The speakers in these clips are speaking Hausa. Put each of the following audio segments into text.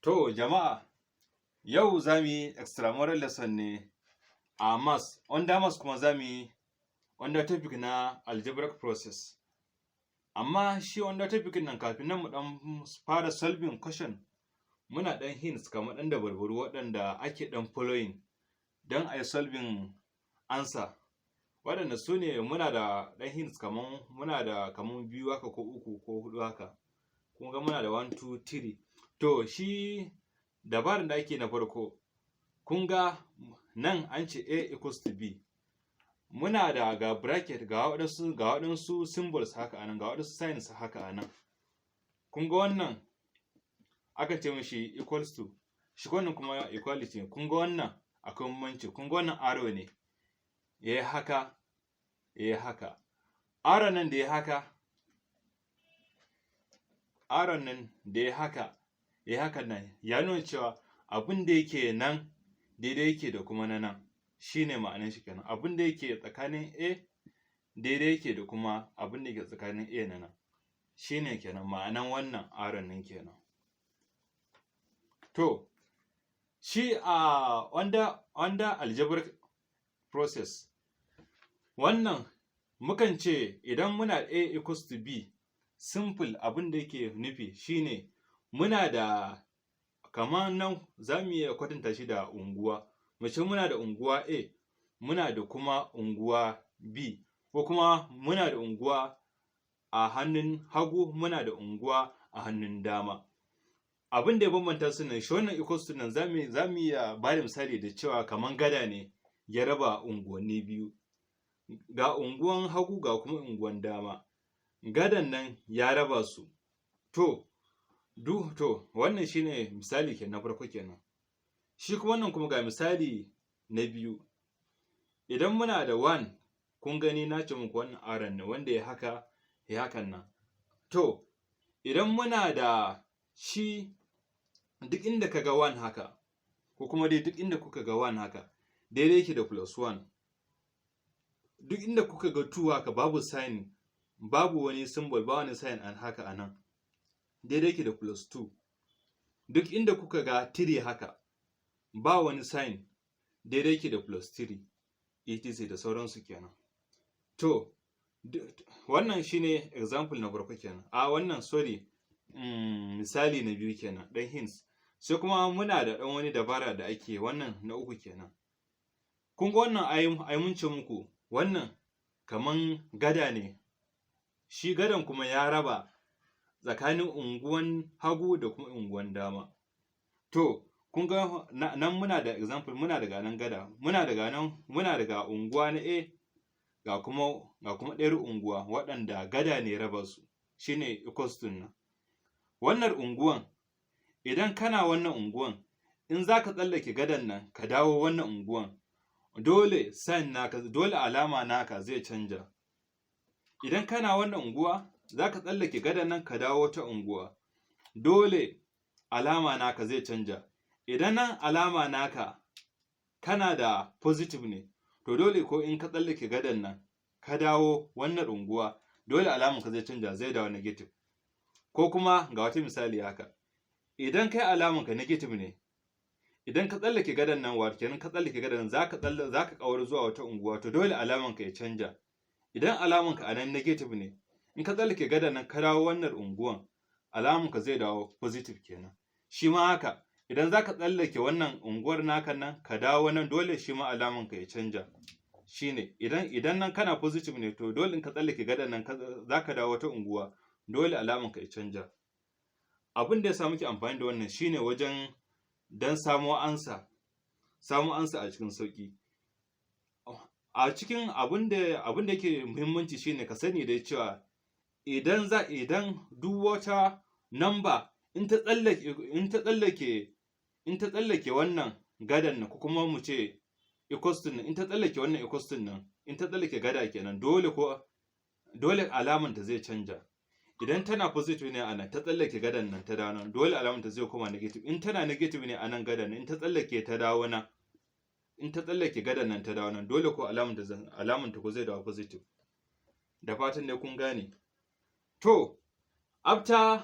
To jama'a, yau za mu yi extramural lesson ne a maths. Under maths kuma za mu yi under topic na algebraic process. Amma shi under topic nan kafin nan mu dan fara solving question, muna dan hints kamar dan dabarbaru waɗanda ake dan following don a yi solving answer. Waɗanda su ne muna da dan hints kamar muna da kamar biyu haka ko uku ko hudu haka. Kun ga muna da 1 2 3. To shi dabarin da ake na farko, kun ga nan an ce a equals to b. Muna da ga bracket ga waɗansu symbols haka anan, ga waɗansu signs haka anan. Kun ga wannan aka ce mishi equals to, shi wannan kuma equality. Kun ga wannan akwai bambanci, kun ga wannan arrow ne, yayi haka yayi haka. Arrow nan da yayi haka, arrow nan da yayi haka yayi haka nan, ya nuna cewa abin da yake nan daidai yake da kuma na nan. Shine ma'anar shi kenan. Abin da yake tsakanin a daidai yake da kuma abin da yake tsakanin a na nan. Shine kenan ma'anan wannan arrow nan kenan. To shi a under algebraic process, wannan mukan ce idan muna a equals to b, simple abin da yake nufi shine muna da kamar nan za mu iya kwatanta shi da unguwa. Mace muna da unguwa A, muna da kuma unguwa B, ko kuma muna da unguwa a hannun hagu, muna da unguwa a hannun dama. Abin da ya bambanta su nan, shi wannan equals to nan za mu iya ba da misali da cewa kamar gada ne ya raba unguwanni biyu. Ga unguwan hagu ga kuma unguwan dama. Gadan nan ya raba su. To wannan shine misali kenan na farko kenan. Shi kuma wannan kuma ga misali na biyu. Idan muna da 1, kun gani na ce muku wannan arrow ne wanda ya haka ya hakan nan. To idan muna da shi duk inda ka ga 1 haka, ko kuma dai duk inda kuka ga 1 haka, daidai yake da plus 1. Duk inda kuka ga 2 haka, babu sign, babu wani symbol, ba wani sign an haka anan, daidai yake da plus 2. Duk inda kuka ga 3 haka, ba wani sign, daidai yake da plus 3, etc da sauransu kenan. To wannan shine example na farko kenan. Wannan sorry, misali na biyu kenan, dan hints. Sai kuma muna da dan wani dabara da ake, wannan na uku kenan. Kun ga wannan ai mun ce muku wannan kaman gada ne. Shi gadan kuma ya raba tsakanin unguwan hagu da kuma unguwan dama. To kun ga nan muna da example, muna daga nan gada, muna daga unguwa na A ga kuma ɗayar unguwa waɗanda gada ne raba su. Shine equals to nan. Wannan unguwan, idan kana wannan unguwan, in zaka tsallake gadan nan ka dawo wannan unguwan, dole sign naka, dole alama naka zai canja. Idan kana wannan unguwa, zaka tsallake gadan nan ka dawo wata unguwa, dole alama naka zai canja. Idan nan alama naka kana da positive ne, to dole ko in ka tsallake gadan nan ka dawo wannan unguwa, dole alamanka zai canja, zai dawo negative. Ko kuma ga wata misali haka, idan kai alamanka negative ne, idan ka tsallake gadan nan, wato kenan ka tsallake gadan nan, zaka kawar zuwa wata unguwa, to dole alamanka ya canja. Idan alamanka anan negative ne, in ka tsallake gadan nan ka dawo wannan unguwan, alamanka zai dawo positive kenan. Shi ma haka, idan zaka tsallake wannan unguwar naka nan ka dawo nan, dole shi ma alamanka ya canja. Shine idan nan kana positive ne, to dole in ka tsallake gadan nan zaka dawo wata unguwa, dole alamanka ya canja. Abin da ya sa muke amfani da wannan shine wajen dan samo ansa a cikin sauki. A cikin abin da yake muhimmanci shine ka sani da cewa idan duk wata number in ta tsallake wannan gadan nan, ko kuma mu ce equals to nan, in ta tsallake wannan equals to nan, in ta tsallake gada kenan, dole alaman ta zai canja. Idan tana positive ne anan, ta tsallake gadan nan ta dawo nan, dole alaman ta zai koma negative. In tana negative ne anan gadan nan, in ta tsallake ta dawo nan, in ta tsallake gadan nan ta dawo nan, dole ko alaman ta ko zai dawo positive. Da fatan ne kun gane. To after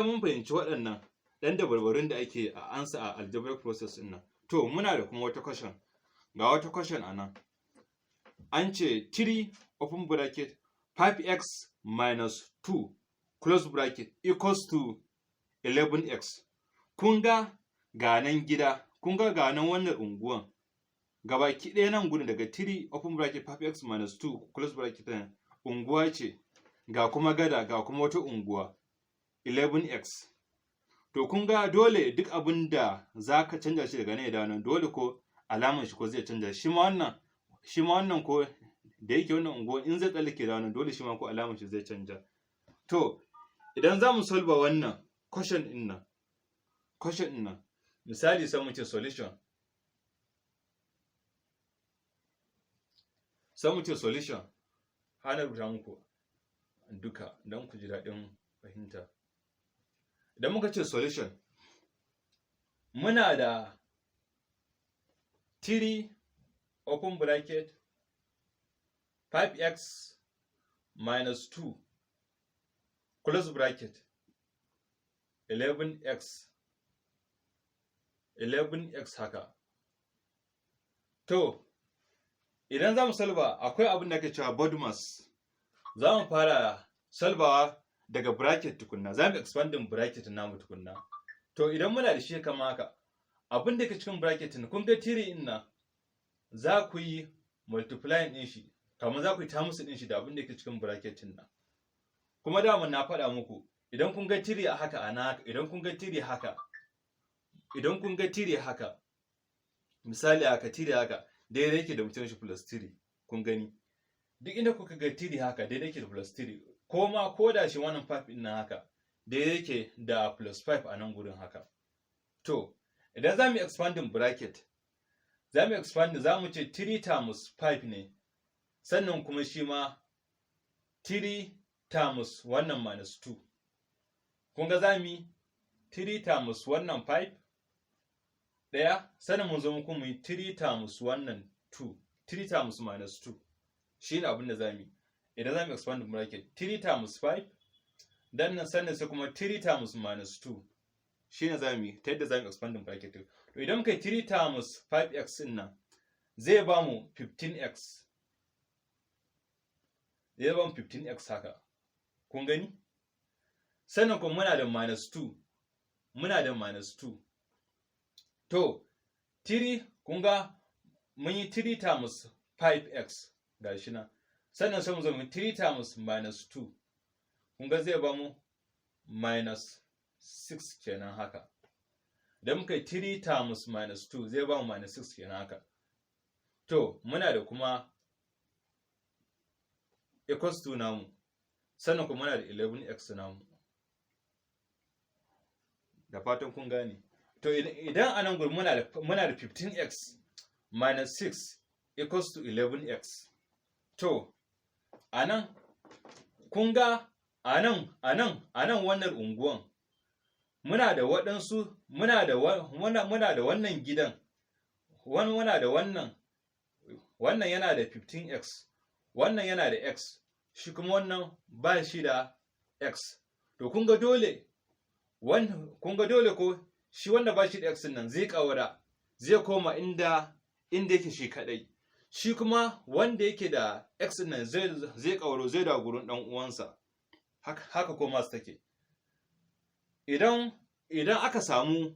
mun fahimci waɗannan, ɗan dabarbarun da ake a ansa a algebraic process ɗin nan. To muna da kuma wata question, ga wata question a nan. An ce 3 open bracket 5x minus 2 close bracket equals to 11x. Kun ga nan gida, kun ga nan wannan unguwan. Gabaki ɗaya nan gudun daga 3 open bracket 5x minus 2 close bracket unguwa ce, ga kuma gada, ga kuma wata unguwa 11x. To kun ga dole duk abin da za ka canja shi daga nan da nan dole ko alaman shi ko zai canja. Shi ma wannan ko da yake wannan unguwa in zai tsallake da wannan dole shi ma ko alaman shi zai canja. To idan za mu solve wannan question ɗin nan, misali sai mu ce solution. Sai mu ce solution, hana rubuta muku duka don ku ji daɗin fahimta. Idan muka ce solution, muna da 3 open bracket 5x minus 2 close bracket 11x haka. To idan za mu salba akwai abin da ake cewa BODMAS. Za mu fara salbawa daga bracket tukunna, za mu expanding bracket namu tukunna. To idan muna da shi kama haka, abin da ke cikin bracket ne, kun ga 3 din nan za ku yi multiplying din shi, kamar za ku yi times din shi da abin da ke cikin bracket nan. Kuma da mun na faɗa muku, idan kun ga 3 a haka ana haka, idan kun ga 3 haka, idan kun ga 3 haka, misali haka 3 haka daidai yake da mutum shi plus 3. Kun gani duk inda kuka ga 3 haka daidai yake da plus 3, ko da shi wannan 5 din nan haka daidai yake da plus 5 a nan gurin haka. To idan za mu expanding bracket, za mu ce 3 times 5 ne, sannan kuma shi ma 3 times wannan minus 2. Kun ga za mu yi 3 times wannan 5 ɗaya, sannan mun zo muku mu yi 3 times wannan 2, 3 times minus 2 shi ne abin da za mu yi. Idan za mu expand bracket 3 times 5, dan nan sannan sai kuma 3 times minus 2 shi ne za mu yi ta yadda za mu expand bracket. To idan muka yi 3 times 5x din nan zai ba mu 15x, zai ba mu 15x haka. Kun gani? Sannan kuma muna da minus 2, to 3 kun ga mun yi 3 times 5x gashi nan, sannan sai mu zo mu 3 times minus 2, kun ga zai ba mu minus 6 kenan haka. Idan muka yi 3 times minus 2 zai ba mu minus 6 kenan haka. To muna da kuma equals to namu, sannan kuma muna da 11x namu. Da fatan kun gane. To idan a nan gurin muna da 15x minus 6 equals to 11x. To a nan kun ga a nan wannan unguwan muna da waɗansu, muna da wannan gidan, muna da wannan yana da 15x, wannan yana da x, shi kuma wannan ba shi da x. To kun ga dole ko shi wanda ba shi da x nan zai ƙaura, zai koma inda yake shi kadai. Shi kuma wanda yake da x nan zai ƙauro, zai da gurin dan uwansa. Haka ko masu take. Idan aka samu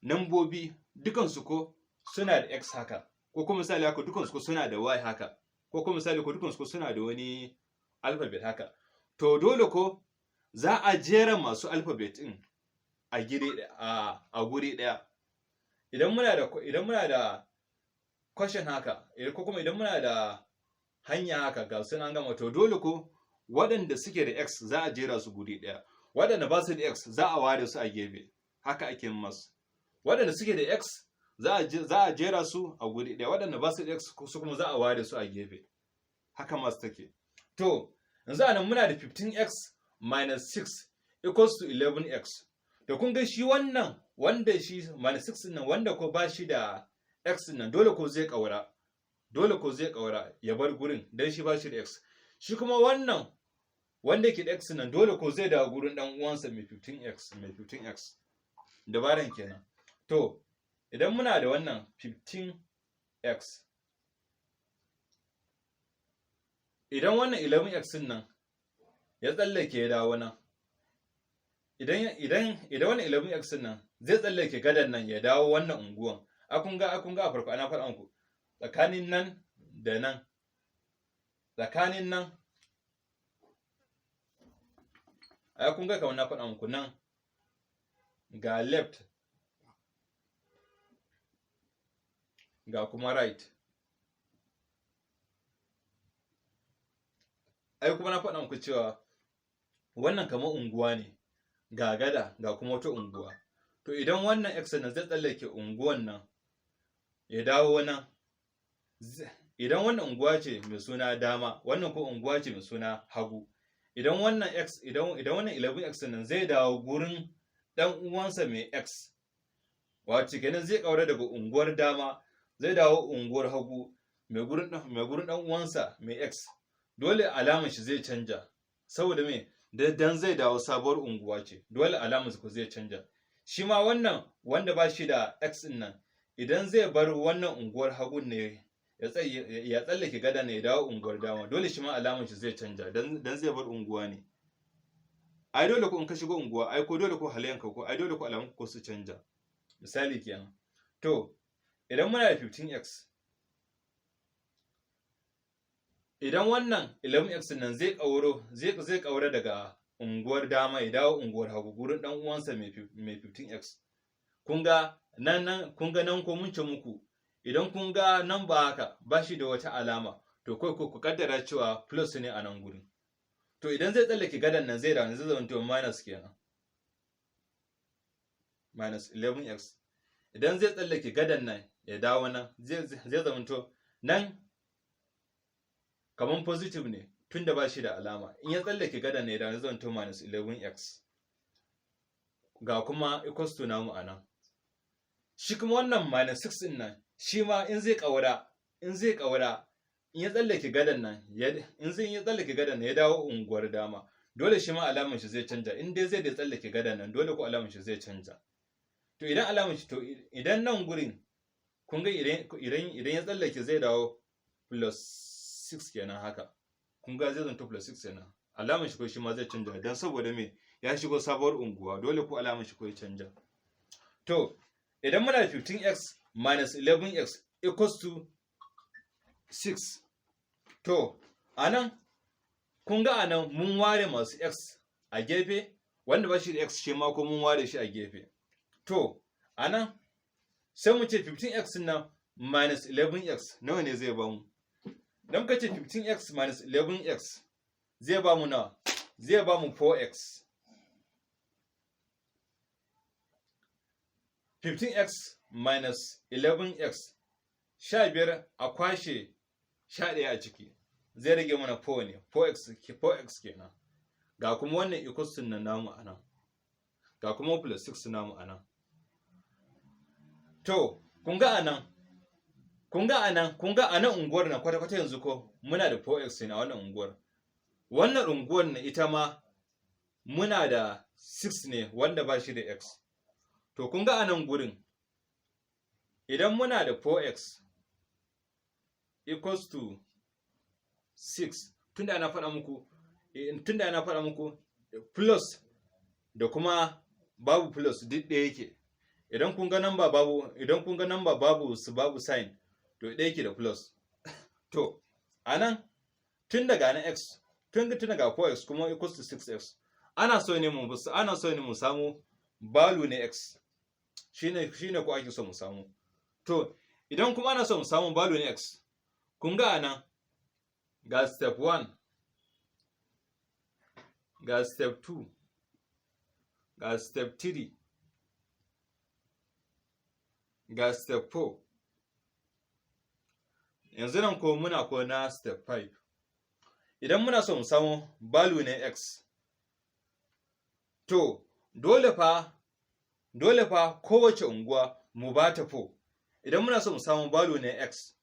nambobi dukansu ko suna da x haka, ko kuma misali haka dukansu ko suna da y haka, ko kuma misali ko dukansu ko suna da wani alphabet haka, to dole ko za a jera masu alphabet din a guri ɗaya. Idan muna da question haka, ko kuma idan muna da hanya haka ga sun an gama, to dole ko waɗanda suke da x za a jera su guri ɗaya, waɗanda ba su da x za a ware su a gefe. Haka ake masu. Waɗanda suke da x za a jera su a guri ɗaya, waɗanda ba su da x su kuma za a ware su a gefe. Haka masu take. To yanzu a nan muna da 15x minus 6 equals to 11x. Da kun ga shi wannan wanda shi minus 6 nan wanda ko ba shi da x nan dole ko zai ƙaura, ya bar gurin dan shi ba shi da x. Shi kuma wannan wanda ke da x nan dole ko zai dawo gurin dan uwansa mai 15x. dabaran kenan. To idan muna da wannan 15x, idan wannan 11x din nan ya tsallake ya dawo nan, idan wannan 11x din nan zai tsallake gadan nan ya dawo wannan unguwan, akun ga a farko ana faɗa muku tsakanin nan da nan, tsakanin nan ai kun ga kamar na faɗa muku nan ga left ga kuma right, ai kuma na faɗa muku cewa wannan kamar unguwa ne, ga gada ga kuma wata unguwa. To idan wannan x nan zai tsallake unguwan nan ya dawo nan, idan wannan unguwa ce mai suna dama, wannan ko unguwa ce mai suna hagu, idan wannan x, idan wannan 11x nan zai dawo gurin dan uwansa mai x, wato kenan zai kaura daga unguwar dama zai dawo unguwar hagu mai gurin dan uwansa mai x, dole alamar shi zai canja, saboda me, dan zai dawo sabuwar unguwa ce, dole alamar su zai canja. Shi ma wannan wanda ba shi da x din nan, idan zai bar wannan unguwar hagun ne ya tsallake gada ne ya dawo unguwar dama, dole shi ma alamar shi zai canja, dan zai bar unguwa ne. Ai dole ko in ka shigo unguwa, ai ko dole ko halayenka ko ai dole ko alamun ko su canja. Misali kenan. To idan muna da 15x, idan wannan 11x nan zai kaura daga unguwar dama ya dawo unguwar hagu gurin dan uwansa mai 15x, kun ga nan ko mun ce muku, idan kun ga nan ba haka ba shi da wata alama, to kai ku kaddara cewa plus ne a nan gurin. To idan zai tsallake gadan nan zai zama to minus kenan, minus 11x. Idan zai tsallake gadan nan ya dawo nan zai zama to nan kaman positive ne tunda ba shi da alama, in ya tsallake gadan nan ya dawo zai zama to minus 11x, ga kuma equals to namu a nan. Shi kuma wannan minus 6 din nan, shi ma in zai kaura in ya tsallake gadan nan ya dawo unguwar dama, dole shi ma alamar shi zai canja, in dai zai da tsallake gadan nan dole ko alamar shi zai canja. To idan alamar shi, to idan nan gurin kun ga idan ya tsallake zai dawo plus 6 kenan haka, kun ga zai zanto plus 6 kenan, alamar shi ko shi ma zai canja, dan saboda me, ya shigo sabuwar unguwa, dole ko alamar shi ko ya canja. To idan muna da 15x minus 11x equals to 6, to anan kun ga anan mun ware masu x a gefe, wanda ba shi da x shi ma ko mun ware shi a gefe. To anan sai mu ce 15x nan minus 11x nawa ne zai bamu? Dan muka ce 15x minus 11x zai bamu nawa? Zai bamu 4x. 15x minus 11x, 15 a kwashe 11 a ciki zai rage mana 4 ne, 4x kenan. Ga kuma wannan equals na namu anan, ga kuma plus 6 namu anan. To kun ga anan unguwar nan kwata-kwata yanzu ko muna da 4x ne a wannan unguwar. Wannan unguwar na ita ma muna da 6 ne wanda ba shi da x. To kun ga anan gurin idan muna da 4x equals to 6, tunda ana faɗa muku plus da kuma babu plus duk ɗaya yake. Idan kun ga number babu sign, to ɗaya yake da plus. To anan tun daga na x, tun daga 4x kuma equals to 6x, ana so ne mu samu value na x. Shine ko ake so mu samu. To idan kuma ana so mu samu value na x, kun ga anan ga step 1, ga step 2, ga step 3, ga step 4. Yanzu nan ko muna ko na step 5. Idan muna so mu samu value na x, to dole fa kowace unguwa mu ba ta 4. Idan muna so mu samu value na x,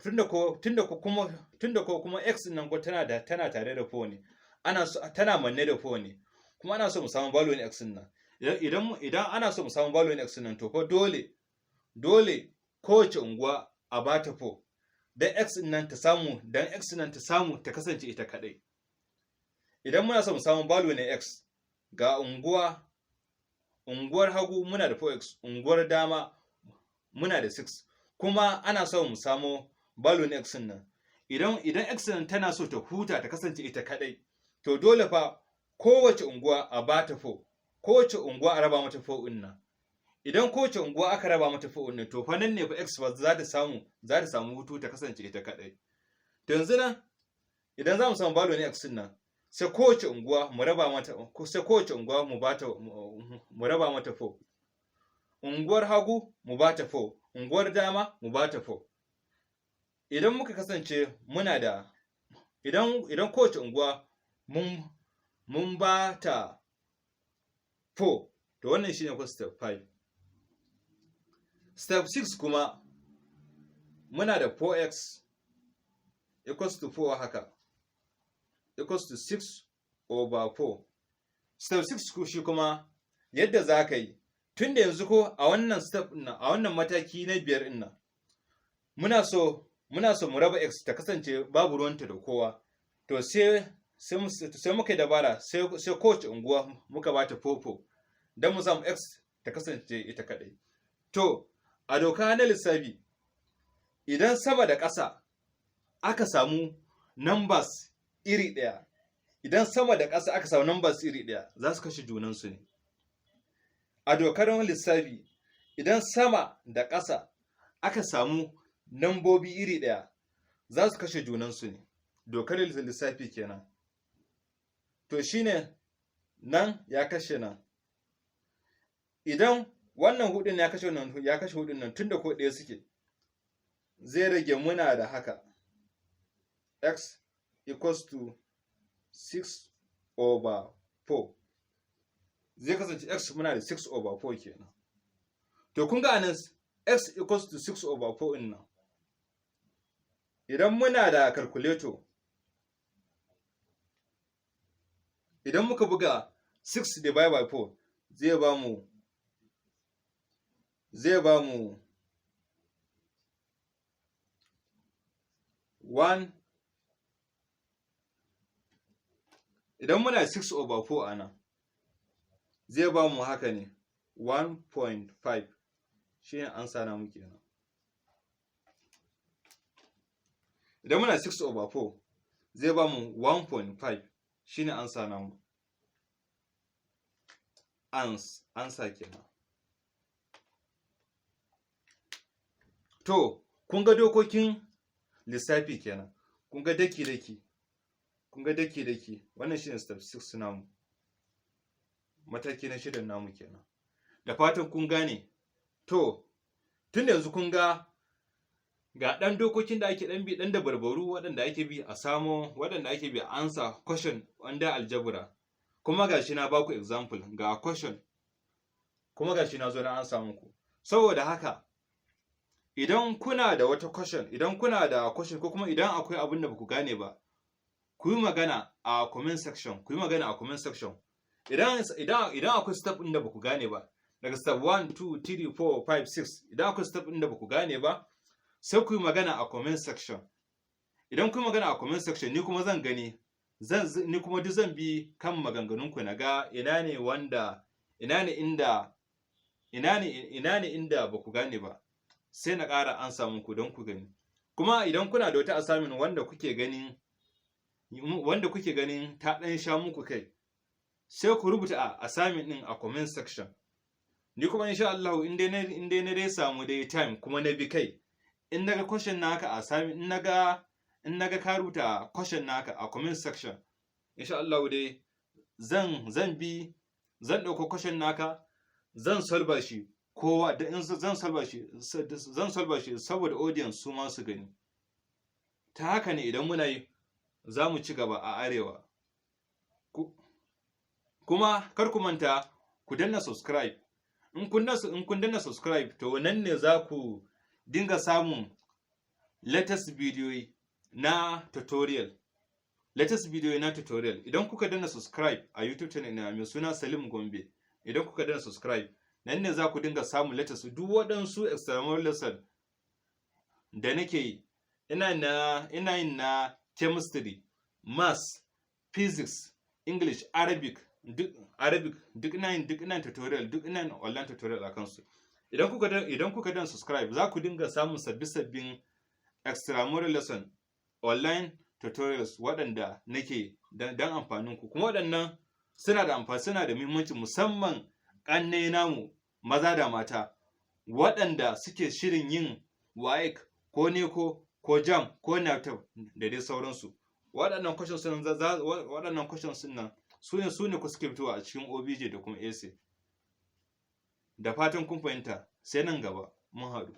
tunda kuma x nan ko tana tare da 4 ne, tana manne da 4 ne, kuma ana so mu samu value na x nan. idan ana so mu samu value na x nan to fa dole kowace unguwa a bata 4 dan x nan ta samu ta kasance ita kadai. Idan muna so mu samu value na x, ga unguwar hagu muna da 4x, unguwar dama muna da 6, kuma ana so mu samu value na x nan. Idan x nan tana so ta huta ta kasance ita kadai, to dole fa kowace unguwa a bata 4, kowace unguwa a raba mata 4 din nan. Idan kowace unguwa aka raba mata 4 din nan, to fa nan ne fa x fa za ta samu hutu ta kasance ita kadai. To yanzu nan idan za mu samu value na x nan, sai kowace unguwa mu raba mata 4. Unguwar hagu mu bata 4, unguwar dama mu bata 4. Idan muka kasance muna da idan kowace unguwa mun bata 4, to wannan shine ko step 5. Step 6 kuma muna da 4x equals to 4 haka, equals to 6 over 4. Step 6 shi kuma yadda za ka yi, tun da yanzu ko a wannan step ɗin, a wannan mataki na 5 ɗin nan, muna so mu raba x ta kasance babu ruwanta da kowa, to sai muka yi dabara, sai kowace unguwa muka bata 4 don mu samu x ta kasance ita kadai. To a doka na lissafi, idan sama da ƙasa aka samu numbers iri ɗaya, za su kashe junansu ne. A dokar lissafi, idan sama da ƙasa aka samu nambobi iri ɗaya, za su kashe junansu ne. Dokar lissafi kenan. To shine nan ya kashe nan. Idan wannan hudun ya kashe hudun nan, tunda ko ɗaya suke, zai rage muna da haka, x equals to 6 over 4. Zai kasance x muna da 6 over 4 kenan. To kun ga anan x equals to 6 over 4 din nan. Idan muna da calculator, idan muka buga 6 divided by 4, zai ba mu 1. Idan muna 6 over 4 ana, zai ba mu haka ne 1.5, shi ne ansa namu kenan. Idan muna 6 over 4, zai ba mu 1.5, shi ne ansa namu. Ansa kenan. To, kun ga dokokin lissafi kenan. Kun ga daki-daki. Wannan shi ne step 6 namu. Mataki na 6 namu kenan. Da fatan kun gane. To, tun da yanzu kun ga ɗan dokokin da ake ɗan bi, ɗan da barbaru waɗanda ake bi a samo, waɗanda ake bi a ansa question under algebra. Kuma gashi na baku example ga question, kuma gashi na zo na ansa muku. Saboda haka, idan kuna da wata question, ko kuma idan akwai abin da baku gane ba, ku yi magana a comment section. Idan akwai step ɗin da baku gane ba, daga step 1, 2, 3, 4, 5, 6, idan akwai step ɗin da baku gane ba, sai ku yi magana a comment section. Idan ku yi magana a comment section, ni kuma zan gani, ni kuma duk zan bi kan maganganunku na ga ina ne inda baku gane ba, sai na ƙara ansa muku don ku gani. Kuma idan kuna da wata assignment wanda kuke ganin ta ɗan sha muku kai, sai ku rubuta a assignment ɗin a comment section. Ni kuma insha Allah in dai na dai samu dai time kuma na bi kai, in naga question naka a assignment, in naga ka rubuta question naka a comment section, insha Allah dai zan ɗauko question naka, zan solve shi, kowa da in zan solve shi saboda audience su ma su gani. Ta haka ne idan muna yi, za mu ci gaba a arewa. Kuma kar ku manta ku danna subscribe. In kun danna subscribe, to nan ne za ku dinga samun latest video na tutorial. Idan kuka danna subscribe a YouTube channel na mai suna Salim Gombe, idan kuka danna subscribe, nan ne za ku dinga samun latest duk waɗansu extramural lesson da nake yi. Ina yin na chemistry, maths, physics, English, Arabic, duk ina yin tutorial, duk ina yin online tutorial akan su. Idan kuka dan subscribe, za ku dinga samun sabbin extramural lesson online tutorials waɗanda nake dan amfanin ku. Kuma waɗannan suna da amfani, suna da muhimmanci, musamman kannai namu maza da mata waɗanda suke shirin yin WAEC ko NECO ko JAMB ko NABTEB da dai sauransu. Waɗannan questions nan su ne ku suke fitowa a cikin OBJ da kuma essay. Da fatan kun fahimta, sai nan gaba mun haɗu.